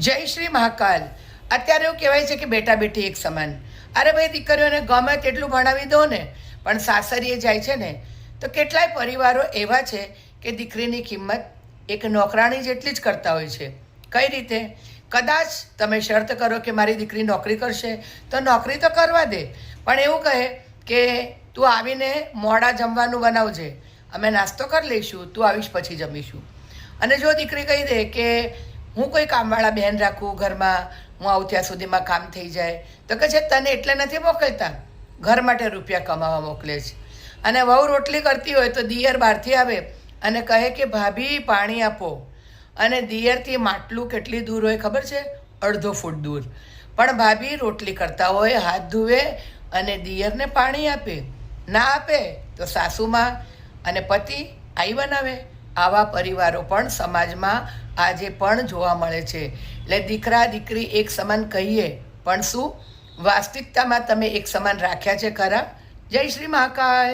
જય શ્રી મહાકાલ. અત્યારે એવું કહેવાય છે કે બેટા બેટી એક સમાન. અરે ભાઈ, દીકરીઓને ગમે તેટલું ભણાવી દો ને, પણ સાસરીએ જાય છે ને તો કેટલાય પરિવારો એવા છે કે દીકરીની કિંમત એક નોકરાણી જેટલી જ કરતા હોય છે. કઈ રીતે? કદાચ તમે શરત કરો કે મારી દીકરી નોકરી કરશે તો નોકરી તો કરવા દે, પણ એવું કહે કે તું આવીને મોડા જમવાનું બનાવજે, અમે નાસ્તો કરી લઈશું, તું આવીશ પછી જમીશું. અને જો દીકરી કહી દે કે હું કોઈ કામવાળા બહેન રાખું ઘરમાં, હું આવું ત્યાં સુધીમાં કામ થઈ જાય, તો કે છે તને એટલે નથી મોકલતા, ઘર માટે રૂપિયા કમાવા મોકલે છે. અને વહુ રોટલી કરતી હોય તો દિયર બહારથી આવે અને કહે કે ભાભી પાણી આપો, અને દિયરથી માટલું કેટલી દૂર હોય ખબર છે? અડધો ફૂટ દૂર. પણ ભાભી રોટલી કરતા હોય, હાથ ધુવે અને દિયરને પાણી આપે. ના આપે તો સાસુમાં અને પતિ આઈ બનાવે. આવા પરિવારો પણ સમાજમાં આજે પણ જોવા મળે છે. એટલે દીકરા દીકરી એક સમાન કહીએ, પણ શું વાસ્તવિકતામાં તમે એક સમાન રાખ્યા છે ખરા? જય શ્રી મહાકાલ.